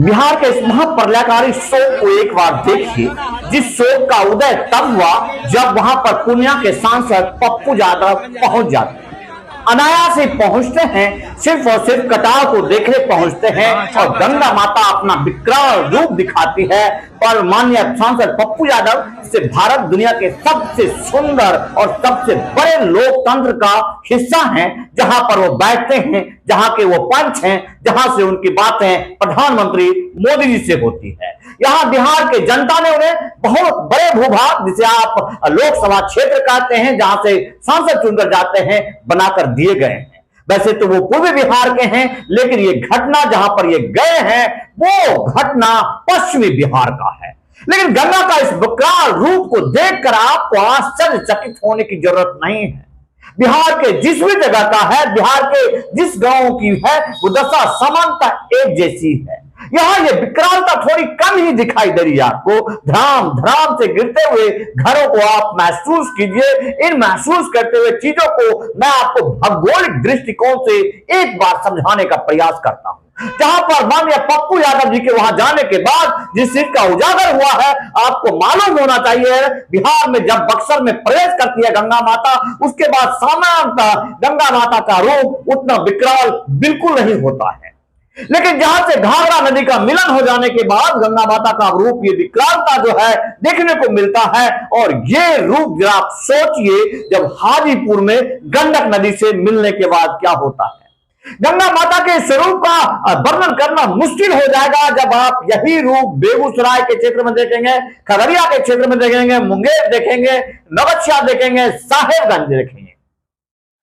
बिहार के इस महाप्रलयकारी शोक को एक बार देखिए, जिस शोक का उदय तब हुआ जब वहां पर पूर्णिया के सांसद पप्पू यादव पहुंच जाते हैं। अनायास ही पहुंचते हैं, सिर्फ और सिर्फ कटाव को देखने पहुंचते हैं और गंगा माता अपना विकराल रूप दिखाती है। पर माननीय सांसद पप्पू यादव से भारत दुनिया के सबसे सुंदर और सबसे बड़े लोकतंत्र का हिस्सा हैं, जहां पर वो बैठते हैं, जहां के वो पंच हैं, जहां से उनकी बातें प्रधानमंत्री मोदी जी से होती है। यहाँ बिहार के जनता ने उन्हें बहुत बड़े भूभाग, जिसे आप लोकसभा क्षेत्र कहते हैं, जहां से सांसद चुनकर जाते हैं, बनाकर दिए गए हैं। वैसे तो वो पूर्वी बिहार के हैं, लेकिन ये घटना जहां पर ये गए हैं वो घटना पश्चिमी बिहार का है। लेकिन गंगा का इस विकराल रूप को देखकर आपको आश्चर्यचकित होने की जरूरत नहीं है। बिहार के जिस भी जगह का है, बिहार के जिस गांव की है, वो दशा समानता एक जैसी है। यहाँ ये विकरालता थोड़ी कम ही दिखाई दे रही है आपको। धड़ाम धड़ाम से गिरते हुए घरों को आप महसूस कीजिए। इन महसूस करते हुए चीजों को मैं आपको भौगोलिक दृष्टिकोण से एक बार समझाने का प्रयास करता हूं। जहां पर माननीय पप्पू यादव जी के वहां जाने के बाद जिस चीज का उजागर हुआ है, आपको मालूम होना चाहिए, बिहार में जब बक्सर में प्रवेश करती है गंगा माता, उसके बाद सामान्यतः गंगा माता का रूप उतना विकराल बिल्कुल नहीं होता है। लेकिन जहां से घाघरा नदी का मिलन हो जाने के बाद गंगा माता का रूप, ये विकरालता जो है देखने को मिलता है। और ये रूप जरा आप सोचिए, जब हाजीपुर में गंडक नदी से मिलने के बाद क्या होता है। गंगा माता के स्वरूप का वर्णन करना मुश्किल हो जाएगा जब आप यही रूप बेगूसराय के क्षेत्र में देखेंगे, खगड़िया के क्षेत्र में देखेंगे, मुंगेर देखेंगे, नवच्छा देखेंगे, साहेबगंज देखेंगे,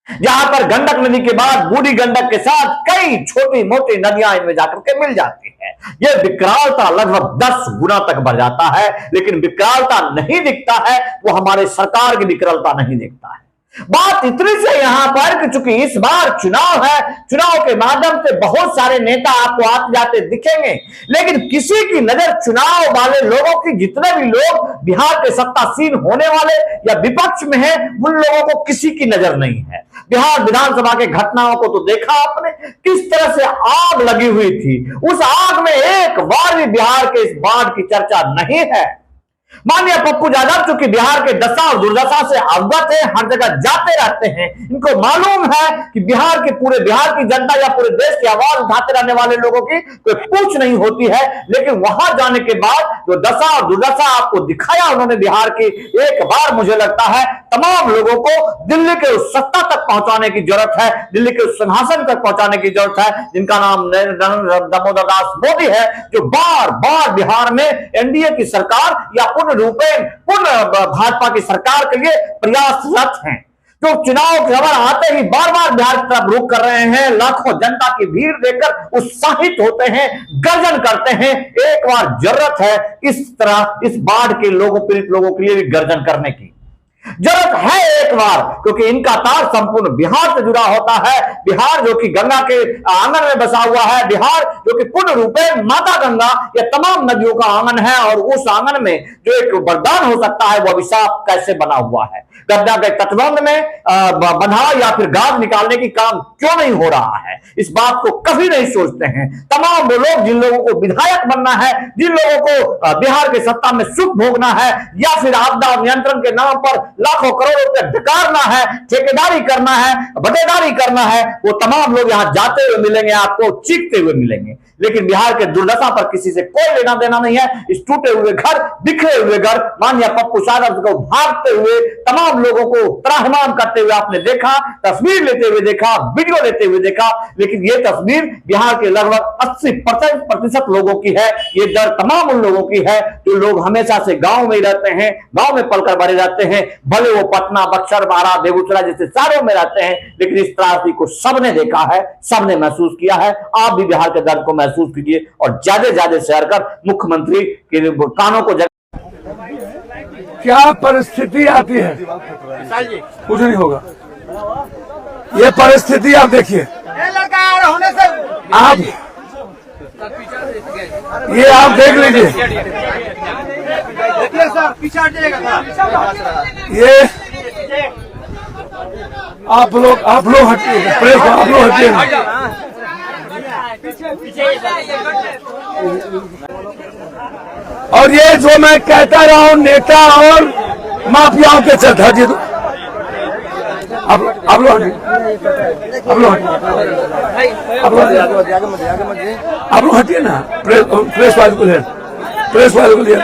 जहां पर गंडक नदी के बाद बूढ़ी गंडक के साथ कई छोटी मोटी नदियां इनमें जाकर के मिल जाती है। यह विकरालता लगभग 10 गुना तक बढ़ जाता है। लेकिन विकरालता नहीं दिखता है, वो हमारे सरकार की विकरालता नहीं दिखता है। बात इतनी से यहां पर कि चूंकि इस बार चुनाव है, चुनाव के माध्यम से बहुत सारे नेता आपको आते जाते दिखेंगे, लेकिन किसी की नजर चुनाव वाले लोगों की, जितने भी लोग बिहार के सत्तासीन होने वाले या विपक्ष में हैं, उन लोगों को किसी की नजर नहीं है। बिहार विधानसभा के घटनाओं को तो देखा आपने, किस तरह से आग लगी हुई थी। उस आग में एक बार भी बिहार के इस बाढ़ की चर्चा नहीं है। माननीय पप्पू यादव चूंकि बिहार के दशा और दुर्दशा से अवगत है, हर जगह जाते रहते हैं, इनको मालूम है कि बिहार की जनता या पूरे देश की आवाज उठाते रहने वाले लोगों की कोई पूछ नहीं होती है। लेकिन वहां जाने के बाद जो दशा और दुर्दशा आपको दिखाया उन्होंने बिहार की, एक बार मुझे लगता है तमाम लोगों को दिल्ली के उस सत्ता तक पहुंचाने की जरूरत है, दिल्ली के उस सिंहासन तक पहुंचाने की जरूरत है, जिनका नाम दामोदर दास मोदी है, जो बार बार बिहार में एनडीए की सरकार या पूर्ण भाजपा की सरकार के लिए प्रयासरत हैं, जो चुनाव की खबर आते ही बार बार बिहार की तरफ रुख कर रहे हैं। लाखों जनता की भीड़ देखकर उत्साहित होते हैं, गर्जन करते हैं। एक बार जरूरत है इस तरह इस बाढ़ के पीड़ित लोगों के लिए भी गर्जन करने की जरूरत है एक बार, क्योंकि इनका तार संपूर्ण बिहार से जुड़ा होता है। बिहार जो कि गंगा के आंगन में बसा हुआ है, बिहार जो कि पूर्ण रूपे माता गंगा या तमाम नदियों का आंगन है, और उस आंगन में जो एक वरदान हो सकता है वो अभिशाप कैसे बना हुआ है। गंगा के तटबंध में बंधा या फिर गाद निकालने की काम क्यों नहीं हो रहा है, इस बात को कभी नहीं सोचते हैं। तमाम वो लोग जिन लोगों को विधायक बनना है, जिन लोगों को बिहार के सत्ता में सुख भोगना है, या फिर आपदा नियंत्रण के नाम पर लाखों करोड़ों रुपए ढकारना है, ठेकेदारी करना है, बटेदारी करना है, वो तमाम लोग यहां जाते हुए मिलेंगे, आपको चीखते हुए मिलेंगे। लेकिन बिहार के दुर्दशा पर किसी से कोई लेना देना नहीं है। इस टूटे हुए घर, बिखरे हुए घर, माननीय पप्पू यादव को भागते हुए तमाम लोगों को त्राहिमाम करते हुए आपने देखा, तस्वीर लेते हुए देखा, वीडियो लेते हुए देखा। लेकिन ये तस्वीर बिहार के लगभग 80% लोगों की है। ये डर तमाम उन लोगों की है जो लोग हमेशा से गांव में ही रहते हैं, गांव में पलकर बड़े रहते हैं, भले वो पटना, बक्सर, बारा, बेगूसराय जैसे शहरों में रहते हैं। लेकिन इस त्रासदी को सबने देखा है, सबने महसूस किया है। आप भी बिहार के दर्द को महसूस कीजिए और ज्यादा शेयर कर मुख्यमंत्री के कानों को क्या परिस्थिति आती है, कुछ नहीं होगा। ये परिस्थिति आप देखिए, आप ये आप देख लीजिए, ये आप लोग हटिए, प्रेस आप लोग हटिए। और ये जो मैं कहता रहा हूं नेता और माफियाओं के चलते हटिए तो आप लोग हटिए, आप लोग हटिए ना। प्रेस वाले को ले, प्रेस वाले को ले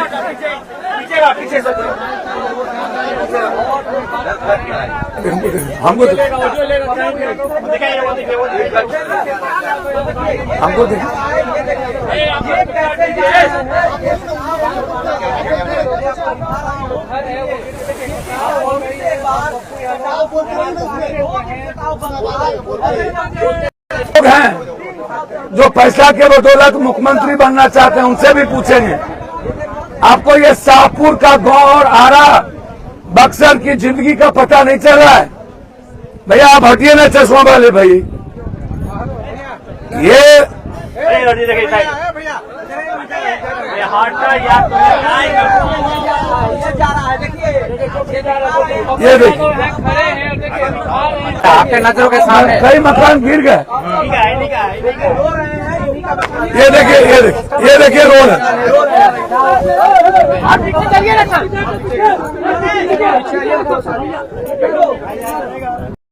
हमको हमको लोग हैं जो पैसा के बदौलत मुख्यमंत्री बनना चाहते हैं, उनसे भी पूछेंगे आपको ये शाहपुर का गांव और आरा बक्सर की जिंदगी का पता नहीं चल रहा है। भैया आप हटिए ना चश्मा वाले भाई। ये देखिए आपके नजरों के सामने कई मकान गिर गए। ये देखिए, ये देखिए रोड है। आप चलिए ना सर।